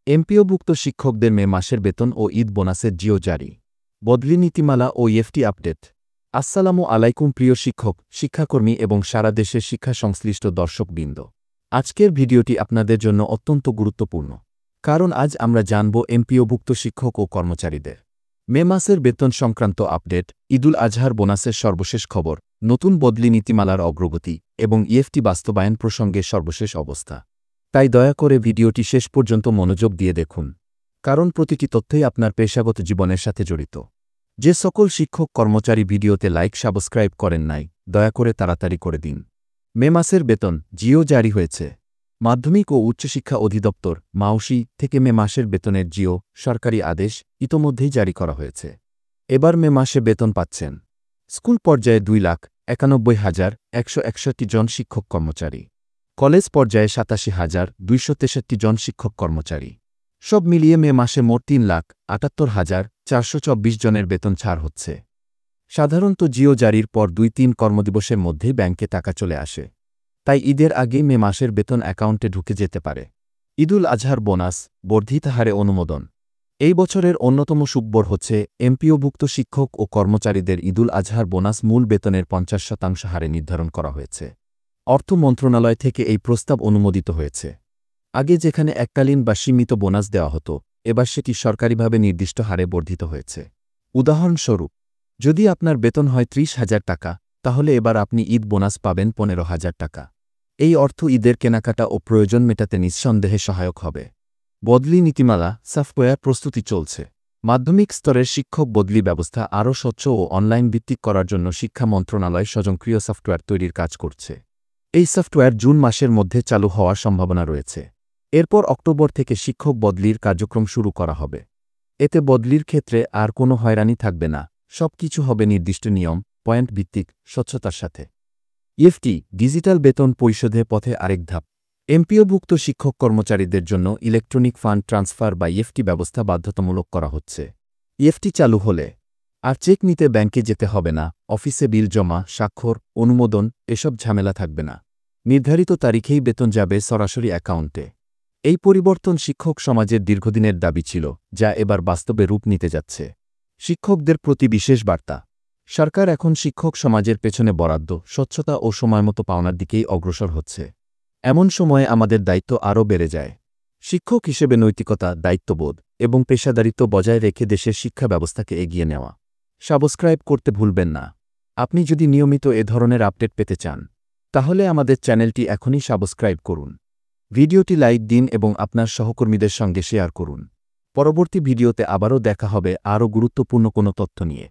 এমপিওভুক্ত শিক্ষকদের মে মাসের বেতন ও ঈদ বোনাসের জিও জারি। বদলি নীতিমালা ও ইএফটি আপডেট। আসসালামু আলাইকুম প্রিয় শিক্ষক, শিক্ষাকর্মী এবং সারা দেশের শিক্ষা সংশ্লিষ্ট দর্শকবৃন্দ। আজকের ভিডিওটি আপনাদের জন্য অত্যন্ত গুরুত্বপূর্ণ, কারণ আজ আমরা জানব এমপিওভুক্ত শিক্ষক ও কর্মচারীদের মে মাসের বেতন সংক্রান্ত আপডেট, ঈদুল আজহার বোনাসের সর্বশেষ খবর, নতুন বদলি নীতিমালার অগ্রগতি এবং ইএফটি বাস্তবায়ন প্রসঙ্গে সর্বশেষ অবস্থা। তাই দয়া করে ভিডিওটি শেষ পর্যন্ত মনোযোগ দিয়ে দেখুন, কারণ প্রতিটি তথ্যই আপনার পেশাগত জীবনের সাথে জড়িত। যে সকল শিক্ষক কর্মচারী ভিডিওতে লাইক সাবস্ক্রাইব করেন নাই, দয়া করে তাড়াতাড়ি করে দিন। মে মাসের বেতন জিও জারি হয়েছে। মাধ্যমিক ও উচ্চশিক্ষা অধিদপ্তর মাউসি থেকে মে মাসের বেতনের জিও সরকারি আদেশ ইতোমধ্যেই জারি করা হয়েছে। এবার মে মাসে বেতন পাচ্ছেন স্কুল পর্যায়ে 2,91,161 জন শিক্ষক কর্মচারী, কলেজ পর্যায়ে 87,263 জন শিক্ষক কর্মচারী। সব মিলিয়ে মে মাসে মোট 3,78,424 জনের বেতন ছাড় হচ্ছে। সাধারণত জিও জারির পর 2-3 কর্মদিবসের মধ্যেই ব্যাংকে টাকা চলে আসে, তাই ঈদের আগেই মে মাসের বেতন অ্যাকাউন্টে ঢুকে যেতে পারে। ঈদুল আজহার বোনাস বর্ধিত হারে অনুমোদন। এই বছরের অন্যতম সুখবর হচ্ছে এমপিওভুক্ত শিক্ষক ও কর্মচারীদের ঈদুল আজহার বোনাস মূল বেতনের 50% হারে নির্ধারণ করা হয়েছে। অর্থ মন্ত্রণালয় থেকে এই প্রস্তাব অনুমোদিত হয়েছে। আগে যেখানে এককালীন বা সীমিত বোনাস দেওয়া হতো, এবার সেটি সরকারিভাবে নির্দিষ্ট হারে বর্ধিত হয়েছে। উদাহরণস্বরূপ, যদি আপনার বেতন হয় 30,000 টাকা, তাহলে এবার আপনি ঈদ বোনাস পাবেন 15,000 টাকা। এই অর্থ ঈদের কেনাকাটা ও প্রয়োজন মেটাতে নিঃসন্দেহে সহায়ক হবে। বদলি নীতিমালা সফটওয়্যার প্রস্তুতি চলছে। মাধ্যমিক স্তরের শিক্ষক বদলি ব্যবস্থা আরও স্বচ্ছ ও অনলাইন ভিত্তিক করার জন্য শিক্ষা মন্ত্রণালয় স্বয়ংক্রিয় সফটওয়্যার তৈরির কাজ করছে। এই সফটওয়্যার জুন মাসের মধ্যে চালু হওয়ার সম্ভাবনা রয়েছে। এরপর অক্টোবর থেকে শিক্ষক বদলির কার্যক্রম শুরু করা হবে। এতে বদলির ক্ষেত্রে আর কোনো হয়রানি থাকবে না, সবকিছু হবে নির্দিষ্ট নিয়ম, পয়েন্ট ভিত্তিক, স্বচ্ছতার সাথে। ইএফটি ডিজিটাল বেতন পরিশোধে পথে আরেক ধাপ। এমপিওভুক্ত শিক্ষক কর্মচারীদের জন্য ইলেকট্রনিক ফান্ড ট্রান্সফার বা ইএফটি ব্যবস্থা বাধ্যতামূলক করা হচ্ছে। ইএফটি চালু হলে আর চেক নিতে ব্যাংকে যেতে হবে না, অফিসে বিল জমা, স্বাক্ষর, অনুমোদন এসব ঝামেলা থাকবে না। নির্ধারিত তারিখেই বেতন যাবে সরাসরি অ্যাকাউন্টে। এই পরিবর্তন শিক্ষক সমাজের দীর্ঘদিনের দাবি ছিল, যা এবার বাস্তবে রূপ নিতে যাচ্ছে। শিক্ষকদের প্রতি বিশেষ বার্তা। সরকার এখন শিক্ষক সমাজের পেছনে বরাদ্দ, স্বচ্ছতা ও সময়মতো পাওনার দিকেই অগ্রসর হচ্ছে। এমন সময়ে আমাদের দায়িত্ব আরও বেড়ে যায়। শিক্ষক হিসেবে নৈতিকতা, দায়িত্ববোধ এবং পেশাদারিত্ব বজায় রেখে দেশের শিক্ষা ব্যবস্থাকে এগিয়ে নেওয়া। সাবস্ক্রাইব করতে ভুলবেন না। আপনি যদি নিয়মিত এ ধরনের আপডেট পেতে চান, তাহলে আমাদের চ্যানেলটি এখনই সাবস্ক্রাইব করুন। ভিডিওটি লাইক দিন এবং আপনার সহকর্মীদের সঙ্গে শেয়ার করুন। পরবর্তী ভিডিওতে আবারও দেখা হবে আরও গুরুত্বপূর্ণ কোনো তথ্য নিয়ে।